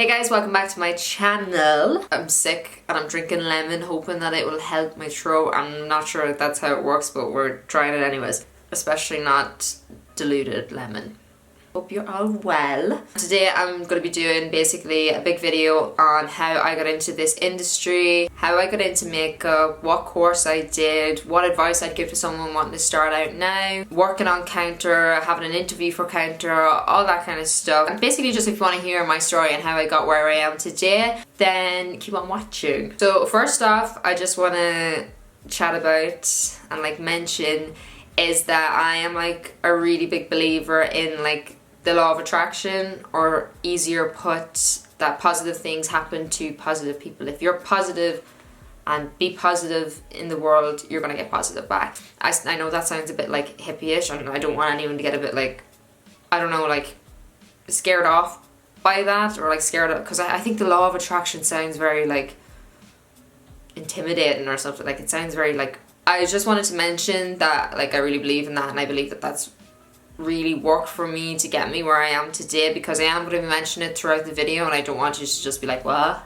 Hey guys, welcome back to my channel. I'm sick and I'm drinking lemon hoping that it will help my throat. I'm not sure if that's how it works, but we're trying it anyways. Especially not diluted lemon. Hope you're all well. Today I'm going to be doing basically a big video on how I got into this industry, how I got into makeup, what course I did, what advice I'd give to someone wanting to start out now, working on Counter, having an interview for Counter, all that kind of stuff. And basically just if you want to hear my story and how I got where I am today, then keep on watching. So first off, I just want to chat about and mention is that I am a really big believer in the law of attraction, or easier put, that positive things happen to positive people. If you're positive and be positive in the world, you're gonna get positive back. I know that sounds a bit hippie-ish, and I don't want anyone to get a bit I don't know, scared off by that, or scared of, because I think the law of attraction sounds very intimidating or something. It sounds very I just wanted to mention that I really believe in that, and I believe that that's really worked for me to get me where I am today, because I am going to be mentioning it throughout the video, and I don't want you to just be what?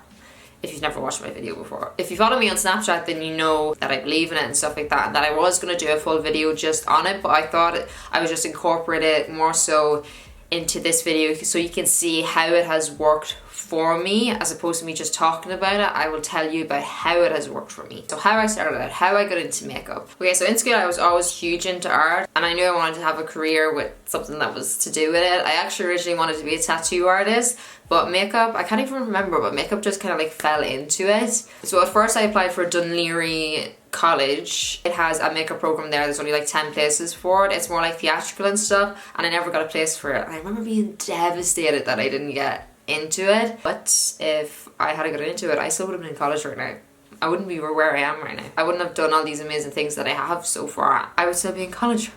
If you've never watched my video before. If you follow me on Snapchat, then you know that I believe in it and stuff like that, and that I was going to do a full video just on it, but I thought I would just incorporate it more so into this video so you can see how it has worked for me, as opposed to me just talking about it. I will tell you about how it has worked for me. So how I started out, how I got into makeup. Okay, so in school I was always huge into art, and I knew I wanted to have a career with something that was to do with it. I actually originally wanted to be a tattoo artist, but makeup, I can't even remember, but makeup just kind of fell into it. So at first I applied for Dunleary College. It has a makeup program there. There's only 10 places for it. It's more theatrical and stuff, and I never got a place for it. And I remember being devastated that I didn't get into it. But if I had got into it, I still would have been in college right now. I wouldn't be where I am right now. I wouldn't have done all these amazing things that I have so far. I would still be in college.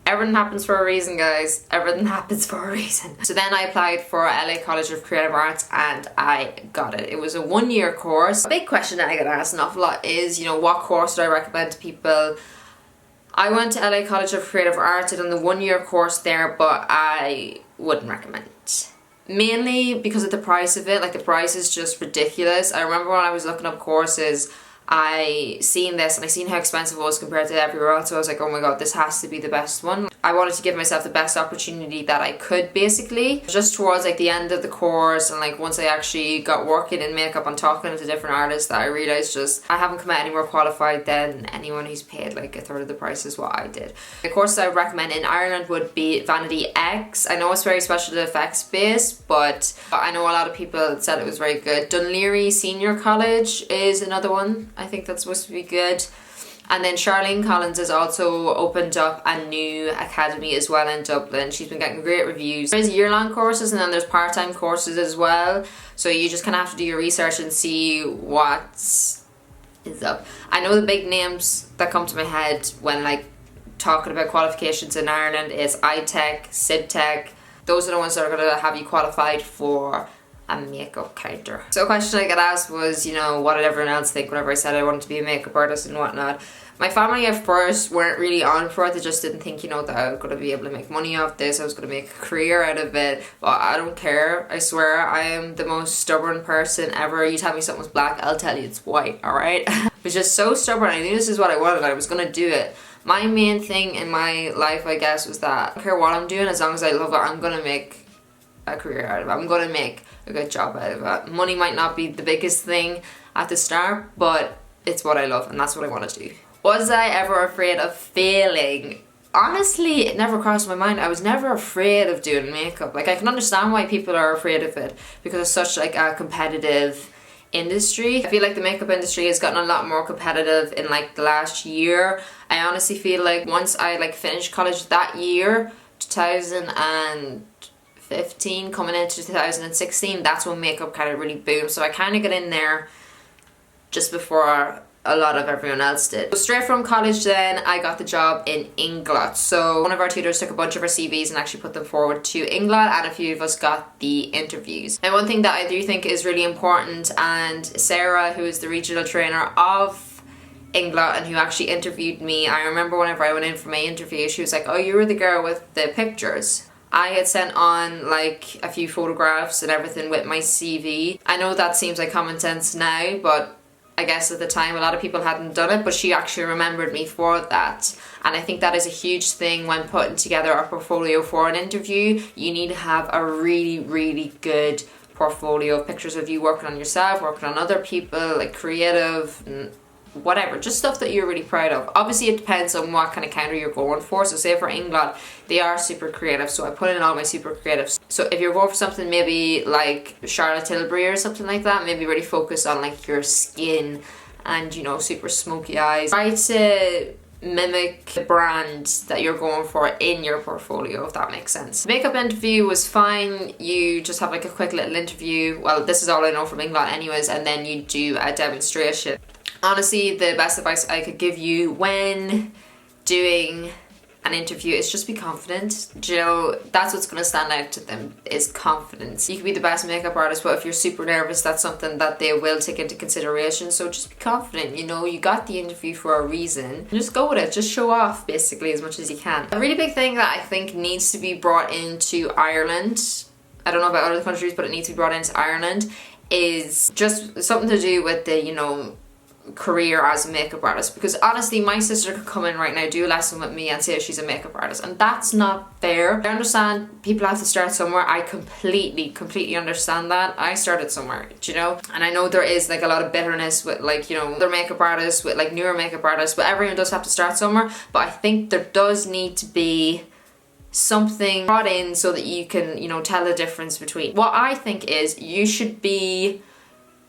Everything happens for a reason, guys. Everything happens for a reason. So then I applied for LA College of Creative Arts, and I got it. It was a 1-year course. A big question that I get asked an awful lot is, what course do I recommend to people? I went to LA College of Creative Arts. I done the 1-year course there, but I wouldn't recommend it. Mainly because of the price of it. The price is just ridiculous. I remember when I was looking up courses, I seen this and I seen how expensive it was compared to everywhere else, so I was oh my god, this has to be the best one. I wanted to give myself the best opportunity that I could, basically. Just towards the end of the course, and once I actually got working in makeup and talking to different artists, that I realised just I haven't come out any more qualified than anyone who's paid a third of the price is what I did. The courses I would recommend in Ireland would be Vanity X. I know it's very special effects based, but I know a lot of people said it was very good. Dunleary Senior College is another one. I think that's supposed to be good. And then Charlene Collins has also opened up a new academy as well in Dublin. She's been getting great reviews. There's year-long courses, and then there's part-time courses as well. So you just kind of have to do your research and see what is up. I know the big names that come to my head when talking about qualifications in Ireland is iTech, SIDTech. Those are the ones that are going to have you qualified for a makeup counter. So a question I got asked was, what did everyone else think whenever I said I wanted to be a makeup artist and whatnot. My family at first weren't really on for it. They just didn't think, that I was going to be able to make money off this. I was going to make a career out of it. But I don't care. I swear I am the most stubborn person ever. You tell me something's black, I'll tell you it's white, alright? I was just so stubborn. I knew this is what I wanted. I was going to do it. My main thing in my life, I guess, was that I don't care what I'm doing, as long as I love it, I'm going to make a career out of it. I'm going to make a good job out of it. Money might not be the biggest thing at the start, but it's what I love, and that's what I want to do. Was I ever afraid of failing? Honestly, it never crossed my mind. I was never afraid of doing makeup. I can understand why people are afraid of it, because it's such a competitive industry. I feel the makeup industry has gotten a lot more competitive in the last year. I honestly feel once I finished college that year, 2015 coming into 2016, that's when makeup kind of really boomed. So I kind of got in there just before a lot of everyone else did. So straight from college then, I got the job in Inglot. So one of our tutors took a bunch of our CVs and actually put them forward to Inglot, and a few of us got the interviews. And one thing that I do think is really important, and Sarah, who is the regional trainer of Inglot and who actually interviewed me, I remember whenever I went in for my interview, she was oh, you were the girl with the pictures. I had sent on like a few photographs and everything with my CV. I know that seems like common sense now, but I guess at the time a lot of people hadn't done it, but she actually remembered me for that. And I think that is a huge thing when putting together a portfolio for an interview. You need to have a really, really good portfolio of pictures of you working on yourself, working on other people, like creative, and whatever, just stuff that you're really proud of. Obviously it depends on what kind of counter you're going for. So say for England, they are super creative, so I put in all my super creatives. So if you're going for something maybe like Charlotte Tilbury or something like that, maybe really focus on like your skin and, you know, super smoky eyes. Try to mimic the brand that you're going for in your portfolio, if that makes sense. Makeup interview was fine. You just have like a quick little interview. Well, this is all I know from England anyways, and then you do a demonstration. Honestly, the best advice I could give you when doing an interview is just be confident. You know, that's what's going to stand out to them, is confidence. You can be the best makeup artist, but if you're super nervous, that's something that they will take into consideration. So just be confident. You know, you got the interview for a reason. Just go with it. Just show off basically as much as you can. A really big thing that I think needs to be brought into Ireland, I don't know about other countries, but it needs to be brought into Ireland, is just something to do with the, you know, career as a makeup artist. Because honestly, my sister could come in right now, do a lesson with me and say she's a makeup artist, and that's not fair. I understand people have to start somewhere. I completely understand that. I started somewhere, you know, and I know there is like a lot of bitterness with like, you know, other makeup artists, with like newer makeup artists, but everyone does have to start somewhere. But I think there does need to be something brought in so that you can, you know, tell the difference between. What I think is you should be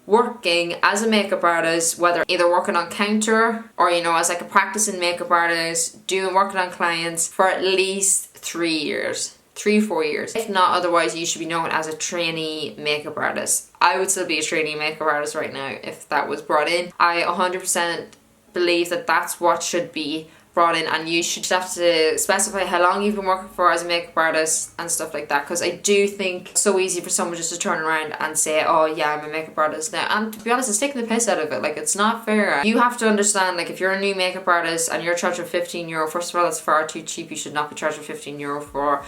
working as a makeup artist, whether either working on counter or, you know, as like a practicing makeup artist, working on clients for at least 3 years, 3-4 years. If not, otherwise you should be known as a trainee makeup artist. I would still be a trainee makeup artist right now if that was brought in. I 100% believe that that's what should be brought in, and you should have to specify how long you've been working for as a makeup artist and stuff like that, because I do think it's so easy for someone just to turn around and say, oh yeah, I'm a makeup artist now, and to be honest, it's taking the piss out of it. Like, it's not fair. You have to understand, like, if you're a new makeup artist and you're charging €15, first of all, that's far too cheap. You should not be charging €15 for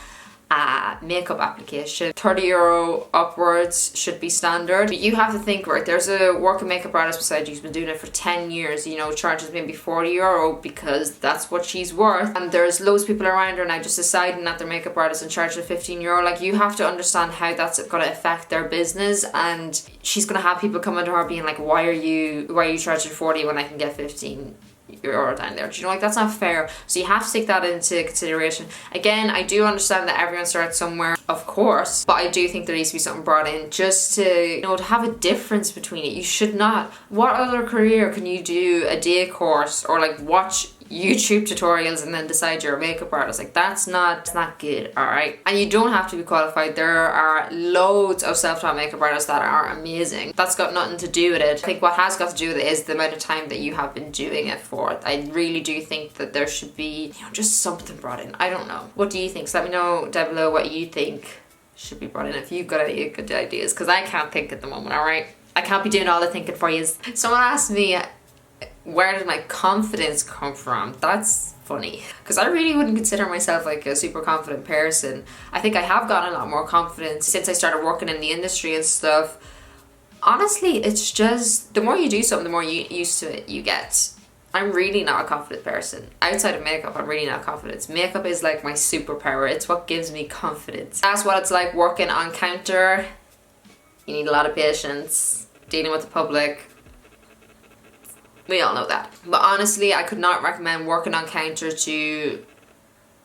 a makeup application. €30 upwards should be standard. But you have to think, right, there's a working makeup artist beside you who's been doing it for 10 years, you know, charges maybe €40 because that's what she's worth, and there's loads of people around her now just deciding that they're makeup artists and charging €15. Like, you have to understand how that's going to affect their business, and she's going to have people coming to her being like, why are you charging 40 when I can get 15 euro down there? Do you know, like, that's not fair. So you have to take that into consideration. Again, I do understand that everyone starts somewhere, of course, but I do think there needs to be something brought in just to, you know, to have a difference between it. You should not. What other career can you do a day course or like watch YouTube tutorials and then decide you're a makeup artist? Like, that's not good, alright? And you don't have to be qualified. There are loads of self-taught makeup artists that are amazing. That's got nothing to do with it. I think what has got to do with it is the amount of time that you have been doing it for. I really do think that there should be, you know, just something brought in. I don't know. What do you think? So let me know down below what you think should be brought in if you've got any good ideas, because I can't think at the moment, alright? I can't be doing all the thinking for you. Someone asked me, where did my confidence come from? That's funny, because I really wouldn't consider myself like a super confident person. I think I have gotten a lot more confidence since I started working in the industry and stuff. Honestly, it's just the more you do something, the more used to it you get. I'm really not a confident person. Outside of makeup, I'm really not confident. Makeup is like my superpower. It's what gives me confidence. That's what it's like working on counter. You need a lot of patience, dealing with the public. We all know that. But honestly, I could not recommend working on counter to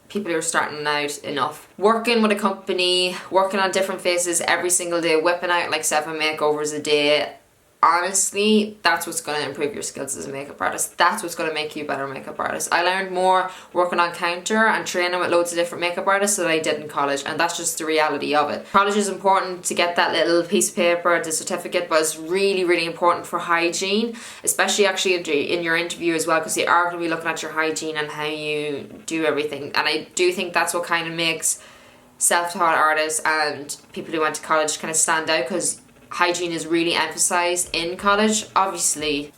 people who are starting out enough. Working with a company, working on different faces every single day, whipping out like 7 makeovers a day. Honestly, that's what's going to improve your skills as a makeup artist. That's what's going to make you a better makeup artist. I learned more working on counter and training with loads of different makeup artists than I did in college, and that's just the reality of it. College is important to get that little piece of paper, the certificate, but it's really, really important for hygiene, especially actually in your interview as well, because they are going to be looking at your hygiene and how you do everything. And I do think that's what kind of makes self-taught artists and people who went to college kind of stand out, because hygiene is really emphasized in college. Obviously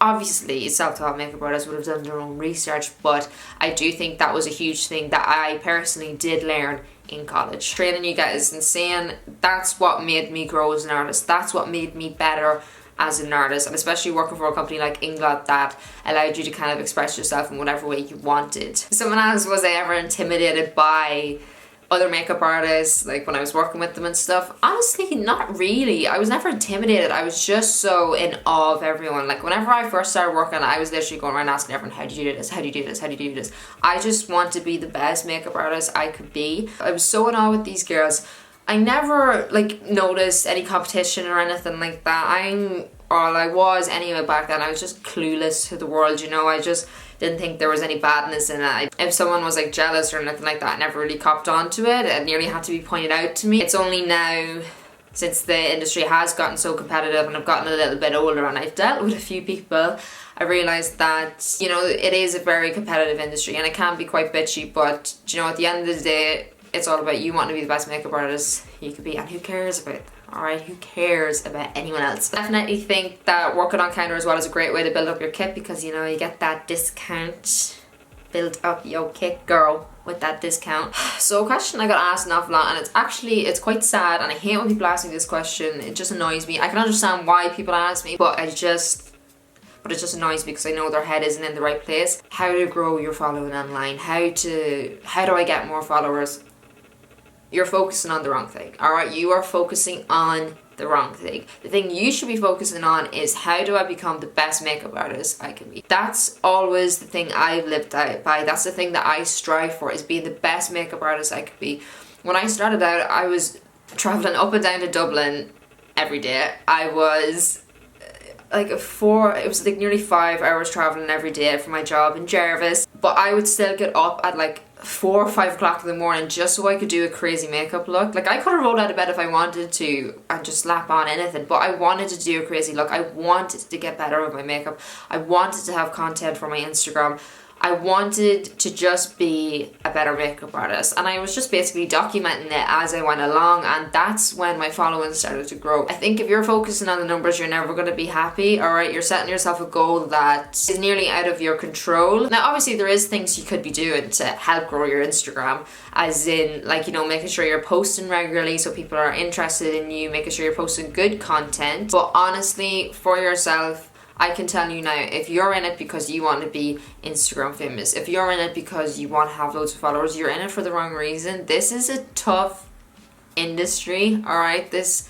self-taught makeup artists would have done their own research, but I do think that was a huge thing that I personally did learn in college. Training you get is insane. That's what made me grow as an artist. That's what made me better as an artist, and especially working for a company like Keilidh that allowed you to kind of express yourself in whatever way you wanted. Someone asked, was I ever intimidated by other makeup artists, like when I was working with them and stuff? Honestly, not really. I was never intimidated. I was just so in awe of everyone. Like whenever I first started working, I was literally going around asking everyone, how do you do this? How do you do this? How do you do this? I just want to be the best makeup artist I could be. I was so in awe with these girls. I never like noticed any competition or anything like that. I was anyway back then. I was just clueless to the world, you know. I just didn't think there was any badness in it. If someone was like jealous or anything like that, I never really copped onto it. It nearly had to be pointed out to me. It's only now, since the industry has gotten so competitive and I've gotten a little bit older and I've dealt with a few people, I realised that, you know, it is a very competitive industry and it can be quite bitchy, but you know, at the end of the day, it's all about you wanting to be the best makeup artist you could be, and who cares about that? Alright, who cares about anyone else? Definitely think that working on counter as well is a great way to build up your kit, because you know, you get that discount. Build up your kit, girl, with that discount. So a question I got asked an awful lot, and it's quite sad, and I hate when people ask me this question. It just annoys me. I can understand why people ask me, but it just annoys me because I know their head isn't in the right place. How to grow your following online, how do I get more followers? You're focusing on the wrong thing, alright? You are focusing on the wrong thing. The thing you should be focusing on is, how do I become the best makeup artist I can be? That's always the thing I've lived by. That's the thing that I strive for, is being the best makeup artist I could be. When I started out, I was travelling up and down to Dublin every day. I was it was like nearly 5 hours travelling every day for my job in Jervis, but I would still get up at like 4 or 5 o'clock in the morning just so I could do a crazy makeup look. Like I could have rolled out of bed if I wanted to and just slap on anything, but I wanted to do a crazy look. I wanted to get better with my makeup. I wanted to have content for my Instagram. I wanted to just be a better makeup artist, and I was just basically documenting it as I went along, and that's when my following started to grow. I think if you're focusing on the numbers, you're never going to be happy, alright? You're setting yourself a goal that is nearly out of your control. Now obviously there is things you could be doing to help grow your Instagram, as in, like, you know, making sure you're posting regularly so people are interested in you, making sure you're posting good content. But honestly, for yourself, I can tell you now, if you're in it because you want to be Instagram famous, if you're in it because you want to have loads of followers, you're in it for the wrong reason. This is a tough industry, alright? This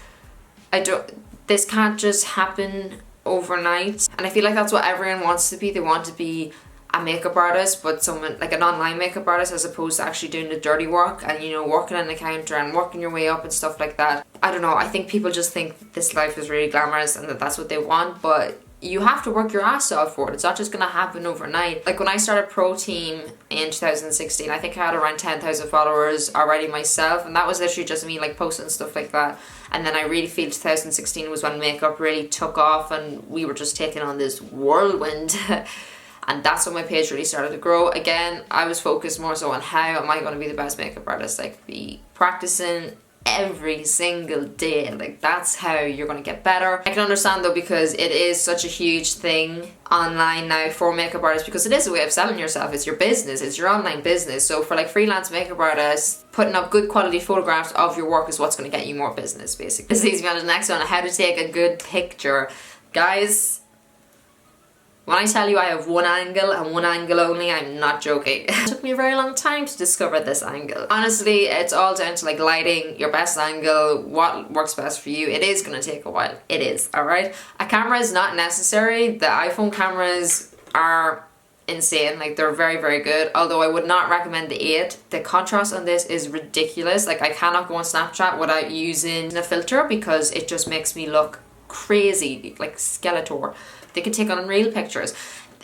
can't just happen overnight. And I feel like that's what everyone wants to be. They want to be a makeup artist, but someone like an online makeup artist, as opposed to actually doing the dirty work and, you know, working on the counter and working your way up and stuff like that. I don't know, I think people just think this life is really glamorous and that that's what they want, but you have to work your ass off for it. It's not just gonna happen overnight. Like when I started Pro Team in 2016, I think I had around 10,000 followers already myself, and that was literally just me like posting stuff like that. And then I really feel 2016 was when makeup really took off and we were just taking on this whirlwind. And that's when my page really started to grow. Again, I was focused more so on how am I going to be the best makeup artist I could be, practicing every single day. Like that's how you're going to get better. I can understand though, because it is such a huge thing online now for makeup artists, because it is a way of selling yourself. It's your business, it's your online business. So for like freelance makeup artists, putting up good quality photographs of your work is what's going to get you more business, basically. This leads me on to the next one, how to take a good picture. Guys, when I tell you I have one angle and one angle only, I'm not joking. It took me a very long time to discover this angle. Honestly, it's all down to like lighting, your best angle, what works best for you. It is going to take a while. It is, alright? A camera is not necessary. The iPhone cameras are insane. Like they're very, very good. Although I would not recommend the 8. The contrast on this is ridiculous. Like I cannot go on Snapchat without using a filter because it just makes me look crazy, like Skeletor. They can take unreal pictures.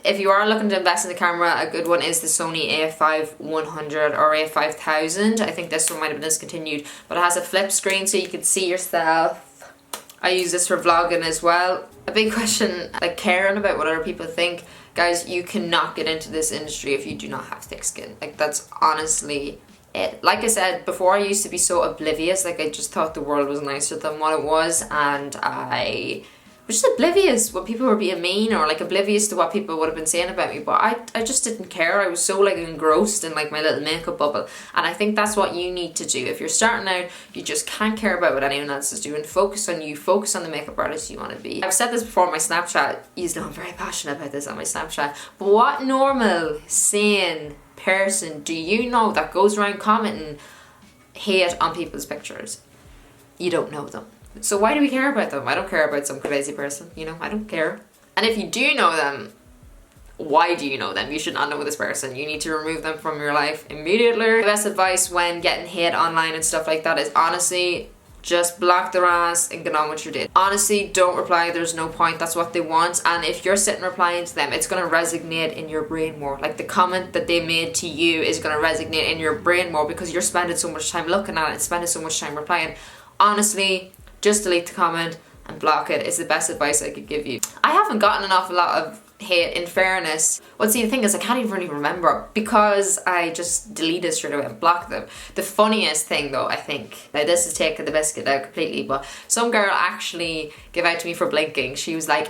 If you are looking to invest in the camera, a good one is the Sony a5100 or a5000. I think this one might have been discontinued, but it has a flip screen so you can see yourself. I use this for vlogging as well. A big question, like caring about what other people think. Guys, you cannot get into this industry if you do not have thick skin. Like that's honestly it. Like I said before, I used to be so oblivious. Like I just thought the world was nicer than what it was, and I was just oblivious when people were being mean, or like oblivious to what people would have been saying about me. But I just didn't care. I was so like engrossed in like my little makeup bubble. And I think that's what you need to do. If you're starting out, you just can't care about what anyone else is doing. Focus on you. Focus on the makeup artist you want to be. I've said this before on my Snapchat. You know I'm very passionate about this on my Snapchat. But what normal, sane person do you know that goes around commenting hate on people's pictures? You don't know them. So why do we care about them? I don't care about some crazy person, you know, I don't care. And if you do know them, why do you know them? You should not know this person. You need to remove them from your life immediately. The best advice when getting hate online and stuff like that is honestly, just block their ass and get on with your day. Honestly, don't reply. There's no point. That's what they want. And if you're sitting replying to them, it's going to resonate in your brain more. Like the comment that they made to you is going to resonate in your brain more because you're spending so much time looking at it and spending so much time replying. Honestly, just delete the comment and block it is the best advice I could give you. I haven't gotten an awful lot of hate, in fairness. What's the thing is I can't even really remember because I just deleted straight away and blocked them. The funniest thing though, I think, now this is taking the biscuit out completely, but some girl actually gave out to me for blinking. She was like,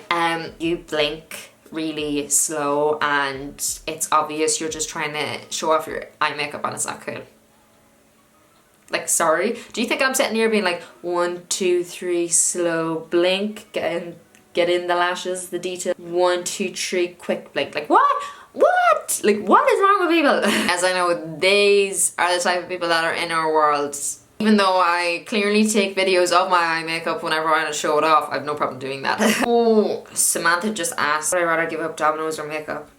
you blink really slow and it's obvious you're just trying to show off your eye makeup and it's not cool. Like, sorry? Do you think I'm sitting here being like, 1, 2, 3, slow, blink, get in the lashes, the detail, 1, 2, 3, quick blink. Like, what? What? Like, what is wrong with people? As I know, these are the type of people that are in our worlds. Even though I clearly take videos of my eye makeup whenever I want to show it off, I have no problem doing that. Oh, Samantha just asked, would I rather give up Domino's or makeup?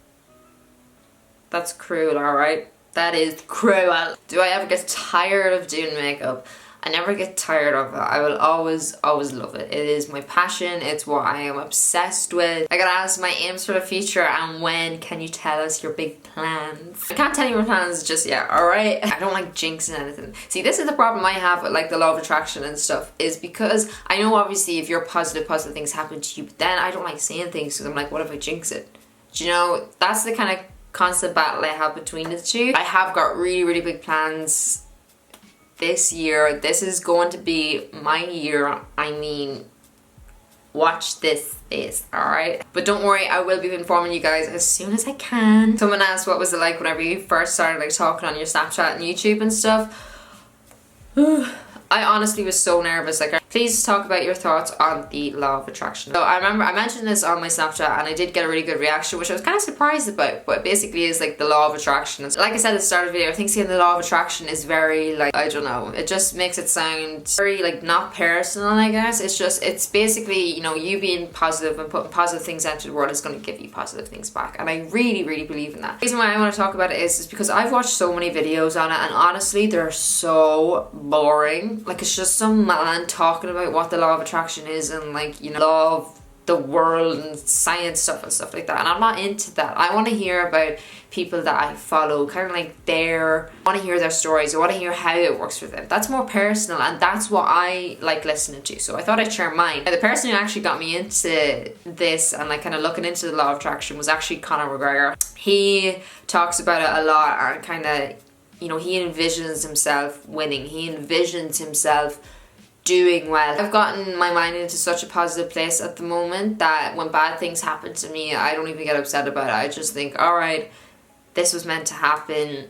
That's cruel, alright? That is cruel. Do I ever get tired of doing makeup? I never get tired of it. I will always love it. It is my passion. It's what I am obsessed with. I got asked my aims for the future and when can you tell us your big plans? I can't tell you my plans just yet, alright? I don't like jinxing anything. See, this is the problem I have with like the law of attraction and stuff, is because I know obviously if you're positive things happen to you, but then I don't like saying things because I'm like, what if I jinx it? Do you know, that's the kind of constant battle I have between the two. I have got really big plans this year. This is going to be my year. I mean, watch this space, alright? But don't worry, I will be informing you guys as soon as I can. Someone asked what was it like whenever you first started like talking on your Snapchat and YouTube and stuff. I honestly was so nervous. Like, please talk about your thoughts on the law of attraction. So I remember I mentioned this on my Snapchat and I did get a really good reaction, which I was kind of surprised about, but basically is like the law of attraction. Like I said at the start of the video, I think saying the law of attraction is very like, I don't know, it just makes it sound very like not personal, I guess. It's basically, you know, you being positive and putting positive things out into the world is going to give you positive things back. And I really believe in that. The reason why I want to talk about it is because I've watched so many videos on it and honestly they're so boring. Like, it's just some man talking about what the law of attraction is and like, you know, law of the world and science stuff and stuff like that, and I'm not into that. I want to hear about people that I follow, kind of like I want to hear their stories. I want to hear how it works for them. That's more personal and that's what I like listening to, so I thought I'd share mine. Now, the person who actually got me into this and like kind of looking into the law of attraction was actually Conor McGregor. He talks about it a lot and kind of, you know, he envisions himself winning. He envisions himself doing well. I've gotten my mind into such a positive place at the moment that when bad things happen to me, I don't even get upset about it. I just think, alright, this was meant to happen.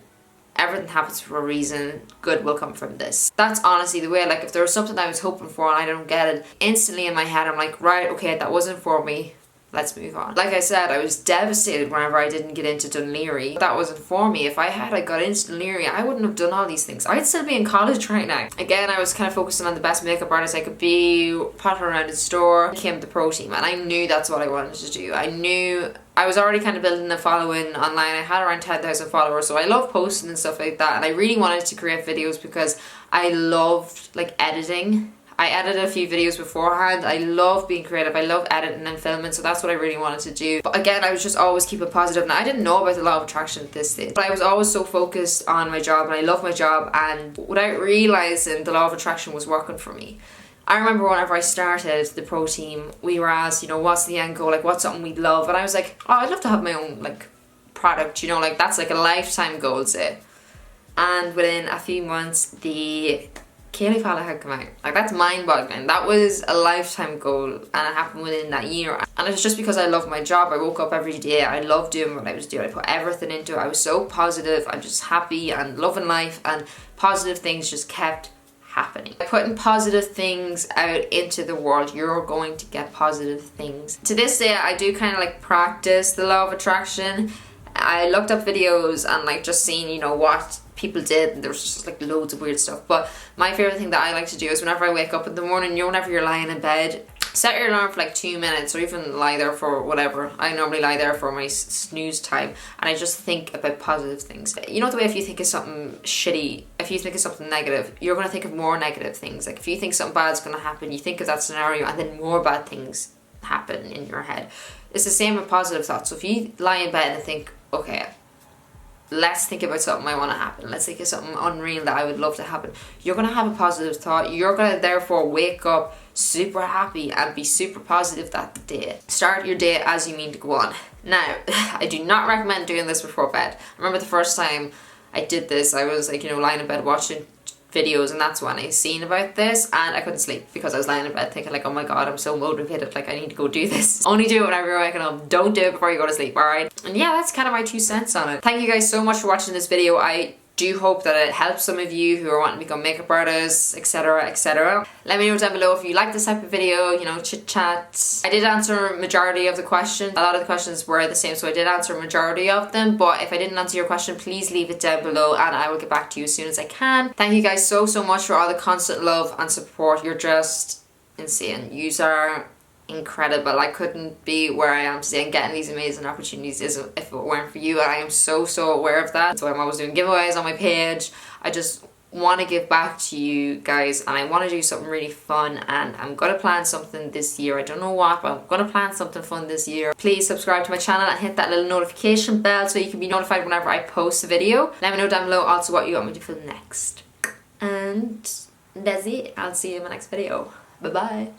Everything happens for a reason. Good will come from this. That's honestly the way. Like, if there was something I was hoping for and I don't get it, instantly in my head I'm like, right, okay, that wasn't for me. Let's move on. Like I said, I was devastated whenever I didn't get into Dún Laoghaire. That wasn't for me. If I had got into Dún Laoghaire, I wouldn't have done all these things. I'd still be in college right now. Again, I was kind of focusing on the best makeup artist I could be, pottering around the store, became the pro team, and I knew that's what I wanted to do. I knew I was already kind of building a following online. I had around 10,000 followers, so I love posting and stuff like that, and I really wanted to create videos because I loved like editing. I edited a few videos beforehand. I love being creative. I love editing and filming, so that's what I really wanted to do. But again, I was just always keeping positive. Now, I didn't know about the law of attraction at this stage, but I was always so focused on my job, and I love my job, and without realising the law of attraction was working for me. I remember whenever I started the pro team, we were asked, you know, what's the end goal? Like, what's something we'd love? And I was like, oh, I'd love to have my own, like, product, you know, like, that's like a lifetime goal, say. And within a few months, the Keilidh had come out. Like, that's mind-boggling. That was a lifetime goal and it happened within that year. And it's just because I love my job. I woke up every day. I loved doing what I was doing. I put everything into it. I was so positive. I'm just happy and loving life, and positive things just kept happening. By putting positive things out into the world, you're going to get positive things. To this day, I do kind of like practice the law of attraction. I looked up videos and like just seeing, you know, what people did, and there was just like loads of weird stuff. But my favorite thing that I like to do is whenever I wake up in the morning, you know, whenever you're lying in bed, set your alarm for like 2 minutes, or even lie there for whatever. I normally lie there for my snooze time, and I just think about positive things. You know the way if you think of something shitty, if you think of something negative, you're going to think of more negative things. Like if you think something bad's going to happen, you think of that scenario, and then more bad things happen in your head. It's the same with positive thoughts. So if you lie in bed and think, okay, let's think about something I want to happen. Let's think of something unreal that I would love to happen. You're going to have a positive thought. You're going to therefore wake up super happy and be super positive that day. Start your day as you mean to go on. Now, I do not recommend doing this before bed. I remember the first time I did this, I was like, you know, lying in bed watching videos, and that's when I seen about this, and I couldn't sleep because I was lying in bed thinking like, oh my god, I'm so motivated, like I need to go do this. Only do it whenever you're waking up. Don't do it before you go to sleep, alright? And yeah, that's kind of my 2 cents on it. Thank you guys so much for watching this video. I do hope that it helps some of you who are wanting to become makeup artists, etc, etc. Let me know down below if you like this type of video, you know, chit chat. I did answer majority of the questions. A lot of the questions were the same, so I did answer a majority of them, but if I didn't answer your question, please leave it down below and I will get back to you as soon as I can. Thank you guys so much for all the constant love and support. You're just insane. Yous are incredible. I couldn't be where I am today and getting these amazing opportunities if it weren't for you, and I am so aware of that. So I'm always doing giveaways on my page. I just want to give back to you guys, and I want to do something really fun, and I'm gonna plan something this year. I don't know what, but I'm gonna plan something fun this year. Please subscribe to my channel and hit that little notification bell so you can be notified whenever I post a video. Let me know down below also what you want me to do for next. And that's it. I'll see you in my next video. Bye bye.